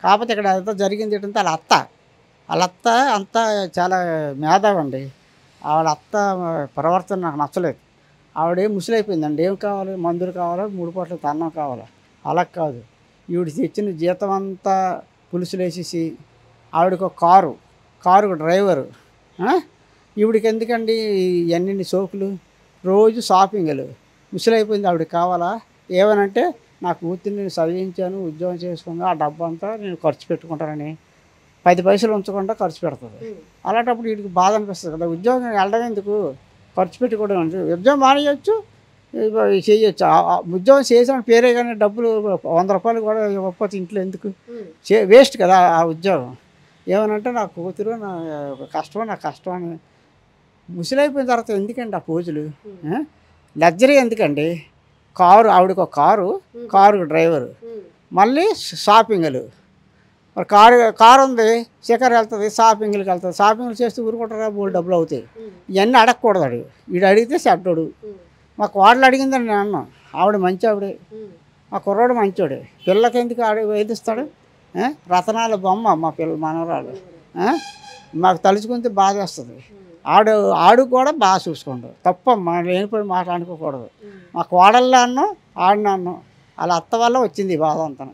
కాకపోతే ఇక్కడ అంతా జరిగింది ఏంటంటే వాళ్ళ అత్త అంతా చాలా మేధావండి. ఆవిడ అత్త ప్రవర్తన నాకు నచ్చలేదు. ఆవిడేం ముసలైపోయిందండి. ఏం కావాలి? మందులు కావాలా, 3 పూటలకి అన్నం కావాలా? అలా కాదు. ఈవిడ తెచ్చిన జీతం అంతా పులుసులేసేసి ఆవిడకి ఒక కారుకు డ్రైవరు. ఈవిడికి ఎందుకండి ఇవన్నీ సోకులు? రోజు షాపింగ్లు. ముసలైపోయింది, ఆవిడకి కావాలా? ఏమనంటే నా కూతుర్ని నేను చదివించాను, ఉద్యోగం చేసుకున్నా, ఆ డబ్బంతా నేను ఖర్చు పెట్టుకుంటానని 10 పైసలు ఉంచకుండా ఖర్చు పెడుతుంది. అలాంటప్పుడు వీడికి బాధ అనిపిస్తుంది కదా. ఉద్యోగం వెళ్ళడం ఎందుకు, ఖర్చు పెట్టుకోవడం అంటే. ఉద్యోగం మానేయచ్చు, చేయొచ్చు. ఉద్యోగం చేసిన పేరే కానీ డబ్బులు 100 రూపాయలు కూడా ఇవ్వకపోతే ఇంట్లో ఎందుకు? వేస్ట్ కదా ఆ ఉద్యోగం. ఏమనంటే నా కూతురు నా కష్టం అని. ముసలైపోయిన తర్వాత ఎందుకండి ఆ పోజులు? లగ్జరీ ఎందుకండి? ఆవిడకి ఒక కారు డ్రైవరు, మళ్ళీ షాపింగ్లు. మరి కారు ఉంది, షికారు వెళ్తుంది, షాపింగ్లకి వెళ్తుంది. షాపింగ్లు చేస్తూ ఊరుకుంటారా? 3 డబ్బులు అవుతాయి. ఇవన్నీ అడగకూడదు. వీడు అడిగితే చెడ్డోడు. మా కోడలు అడిగిందని నేను అన్నాను. ఆవిడ మంచి ఆవిడే, మా కుర్రాడు మంచోడే. పిల్లకి ఎందుకు వేధిస్తాడు? రతనాల బొమ్మ మా మనవరాలు. మాకు తలుచుకుంటే బాధ వేస్తుంది. ఆడు కూడా బాగా చూసుకోండు. తప్పమ్మా, లేనిపోయి మాట అనుకోకూడదు. మా కోడల్లో అన్నాం, ఆడిన అన్నాం. వాళ్ళ అత్త వల్ల వచ్చింది ఈ బాధ అంతా.